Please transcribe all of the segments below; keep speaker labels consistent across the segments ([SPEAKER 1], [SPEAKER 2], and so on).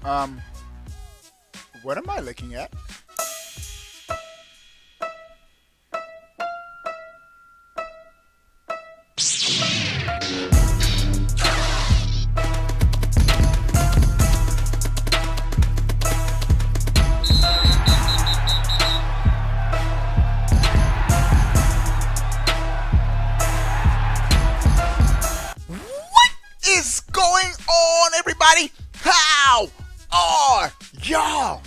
[SPEAKER 1] Um, what am I looking at? Is going on, everybody? How are y'all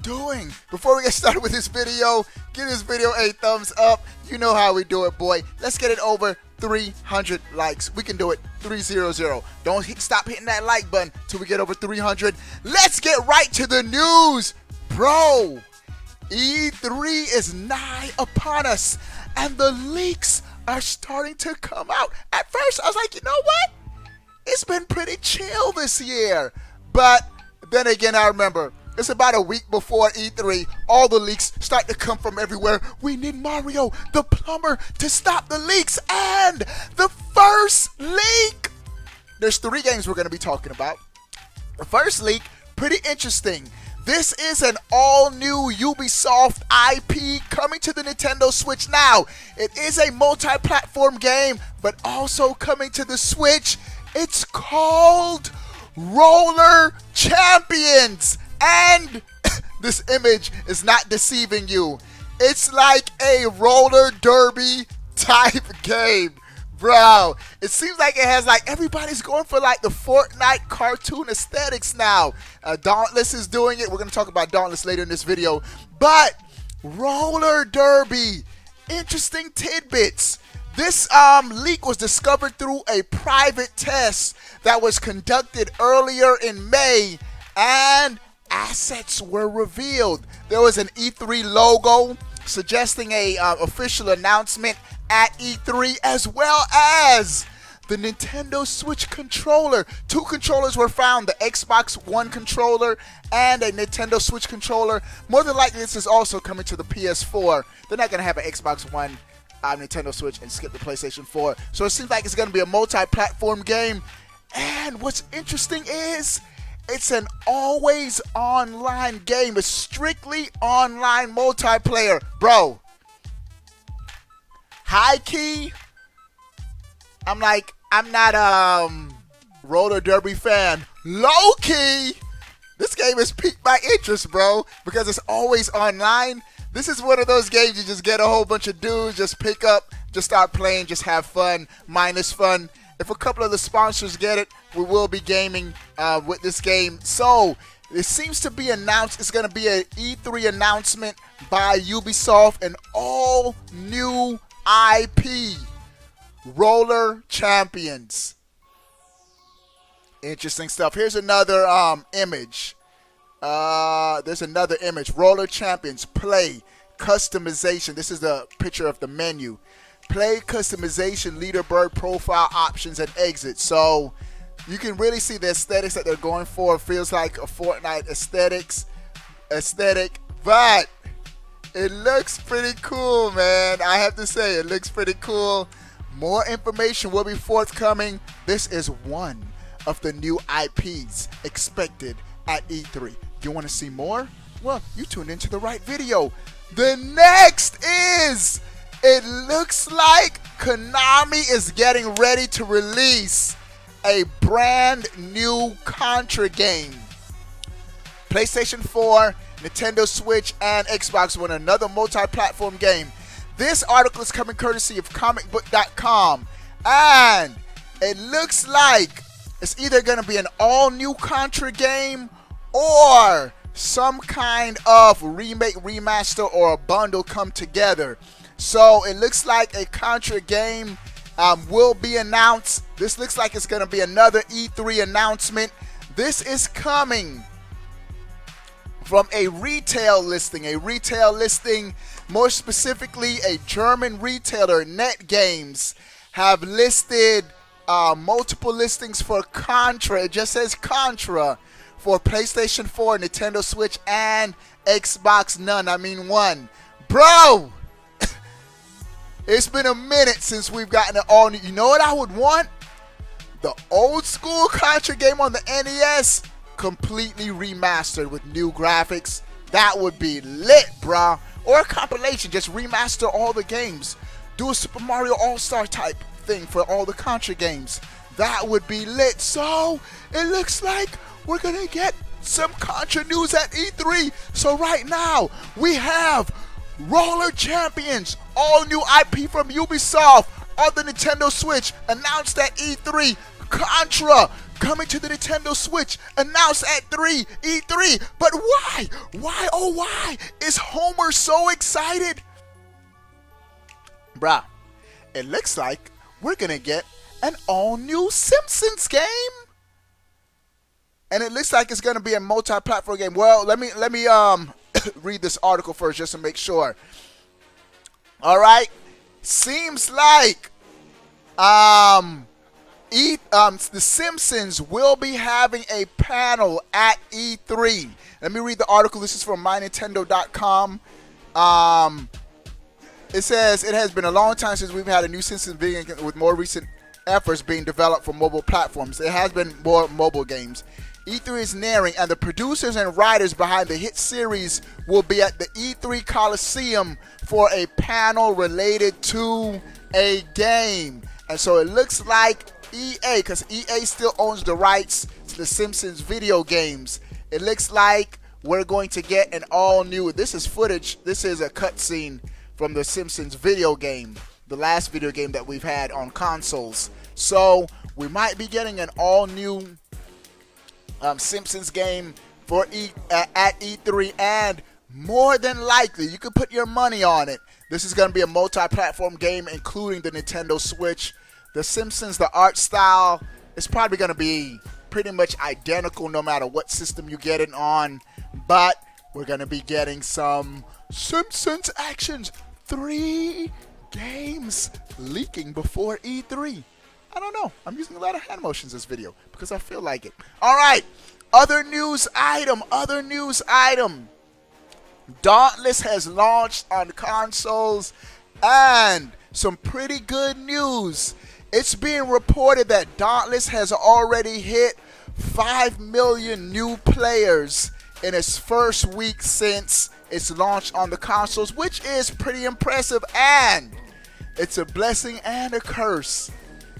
[SPEAKER 1] doing? Before we get started with this video, give this video a thumbs up. You know how we do it, boy. Let's get it over 300 likes. We can do it. 300. Don't stop hitting that like button till we get over 300. Let's get right to the news, bro. E3 is nigh upon us, and the leaks are starting to come out. At first, I was like, you know what? It's been pretty chill this year. But then again, I remember it's about a week before E3. All the leaks start to come from everywhere. We need Mario, the plumber, to stop the leaks. And the first leak. There's 3 games we're going to be talking about. The first leak, pretty interesting. This is an all-new Ubisoft IP coming to the Nintendo Switch now. It is a multi-platform game, but also coming to the Switch. It's called Roller Champions, and this image is not deceiving you. It's like a roller derby type game, bro. It seems like it has everybody's going for the Fortnite cartoon aesthetics now. Dauntless is doing it. We're going to talk about Dauntless later in this video, but roller derby, interesting tidbits. This leak was discovered through a private test that was conducted earlier in May, and assets were revealed. There was an E3 logo suggesting a official announcement at E3, as well as the Nintendo Switch controller. 2 controllers were found, the Xbox One controller and a Nintendo Switch controller. More than likely, this is also coming to the PS4. They're not going to have an Xbox One, Nintendo Switch, and skip the PlayStation 4. So it seems like it's going to be a multi-platform game. And what's interesting is it's an always online game. It's strictly online multiplayer. Bro, high key, I'm not roller derby fan. Low key, this game has piqued my interest, bro, because it's always online. This is one of those games you just get a whole bunch of dudes, just pick up, just start playing, just have fun, mindless fun. If a couple of the sponsors get it, we will be gaming with this game. So, it seems to be announced. It's going to be an E3 announcement by Ubisoft, an all-new IP, Roller Champions. Interesting stuff. Here's another image. There's another image. Roller Champions. Play. Customization. This is the picture of the menu. Play, customization, leaderboard, profile options, and exit. So you can really see the aesthetics that they're going for. It feels like a Fortnite aesthetic, but it looks pretty cool, man. I have to say, it looks pretty cool. More information will be forthcoming. This is one of the new IPs expected at E3. You want to see more? Well, you tuned into the right video. The next is, it looks like Konami is getting ready to release a brand new Contra game. PlayStation 4, Nintendo Switch, and Xbox One, another multi-platform game. This article is coming courtesy of comicbook.com, and it looks like it's either going to be an all-new Contra game or some kind of remake, remaster, or a bundle come together. So it looks like a Contra game will be announced. This looks like it's going to be another E3 announcement. This is coming from a retail listing. More specifically, a German retailer, NetGames, have listed multiple listings for Contra. It just says Contra for PlayStation 4, Nintendo Switch, and Xbox One. Bro, it's been a minute since we've gotten an all new. You know what I would want? The old school Contra game on the NES. completely remastered with new graphics. That would be lit, bruh. Or a compilation, just remaster all the games. Do a Super Mario All-Star type thing for all the Contra games. That would be lit. So, it looks like we're gonna get some Contra news at E3. So right now, we have Roller Champions, all new IP from Ubisoft on the Nintendo Switch, announced at E3. Contra coming to the Nintendo Switch, announced at E3. But why? Why, oh why is Homer so excited? Bruh, it looks like we're gonna get an all-new Simpsons game. And it looks like it's gonna be a multi-platform game. Well, let me read this article first just to make sure. All right, seems like the Simpsons will be having a panel at E3. Let me read the article. This is from mynintendo.com. It says, it has been a long time since we've had a new Simpsons video game, with more recent efforts being developed for mobile platforms. It has been more mobile games. E3 is nearing, and the producers and writers behind the hit series will be at the E3 Coliseum for a panel related to a game. And so it looks like EA, because EA still owns the rights to the Simpsons video games, it looks like we're going to get an all-new, this is footage, this is a cutscene from the Simpsons video game, the last video game that we've had on consoles. So we might be getting an all-new Simpsons game for at E3, and more than likely, you could put your money on it, this is going to be a multi-platform game, including the Nintendo Switch. The Simpsons, the art style, is probably going to be pretty much identical no matter what system you get it on. But we're going to be getting some Simpsons Actions 3 games leaking before E3. I don't know. I'm using a lot of hand motions this video because I feel like it. All right. Other news item. Dauntless has launched on consoles, and some pretty good news. It's being reported that Dauntless has already hit 5 million new players in its first week since its launch on the consoles, which is pretty impressive, and it's a blessing and a curse.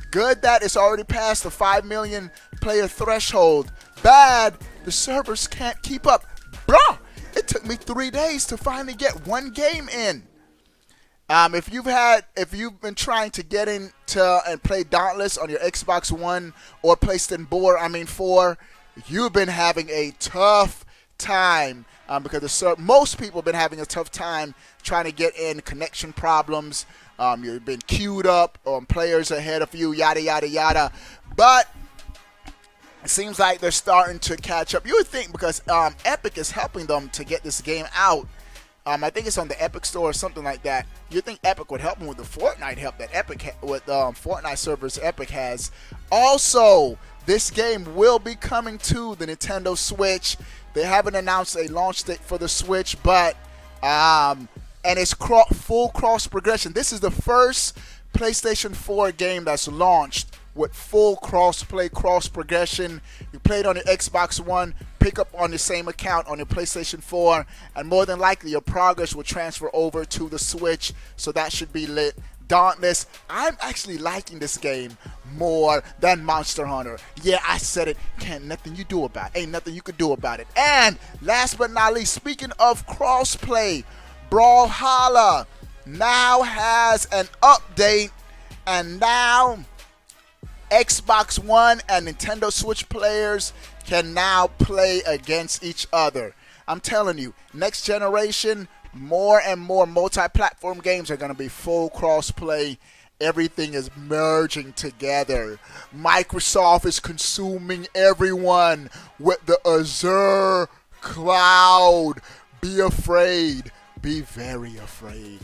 [SPEAKER 1] Good that it's already past the 5 million player threshold. Bad, the servers can't keep up. Bruh, it took me 3 days to finally get one game in. If you've been trying to get into and play Dauntless on your Xbox One or PlayStation 4, you've been having a tough time because most people have been having a tough time trying to get in, connection problems. You've been queued up on players ahead of you, yada, yada, yada. But it seems like they're starting to catch up. You would think because Epic is helping them to get this game out. I think it's on the Epic Store or something like that. You'd think Epic would help them with the Fortnite help that with Fortnite servers Epic has. Also, this game will be coming to the Nintendo Switch. They haven't announced a launch date for the Switch, but and it's full cross progression. This is the first PlayStation 4 game that's launched with full cross-play, cross-progression. You play it on your Xbox One, pick up on the same account on your PlayStation 4, and more than likely your progress will transfer over to the Switch, so that should be lit. Dauntless, I'm actually liking this game more than Monster Hunter. Yeah, I said it, ain't nothing you do about it. And last but not least, speaking of cross-play, Brawlhalla now has an update, and now Xbox One and Nintendo Switch players can now play against each other. I'm telling you, next generation, more and more multi-platform games are going to be full cross-play. Everything is merging together. Microsoft is consuming everyone with the Azure cloud. Be afraid. Be very afraid.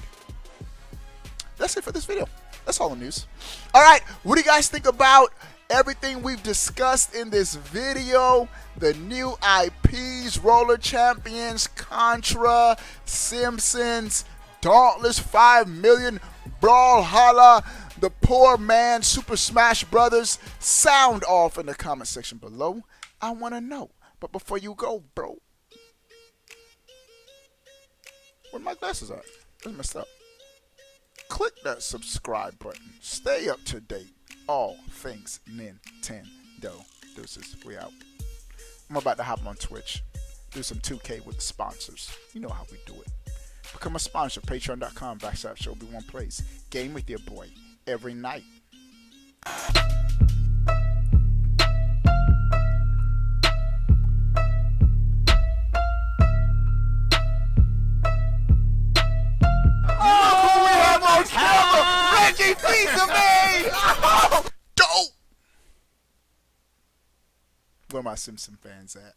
[SPEAKER 1] That's it for this video. That's all the news. All right, what do you guys think about everything we've discussed in this video? The new IPs, Roller Champions, Contra, Simpsons, Dauntless, 5 million, Brawlhalla, the Poor Man, Super Smash Brothers. Sound off in the comment section below. I want to know. But before you go, bro, where my glasses at? That's messed up. Click that subscribe button. Stay up to date. All things Nintendo. Deuces, we out. I'm about to hop on Twitch. Do some 2K with the sponsors. You know how we do it. Become a sponsor. Patreon.com/Shobi1Plays. Game with your boy every night. Reggie Fils-Aimé! Oh, dope! Where my Simpson fans at?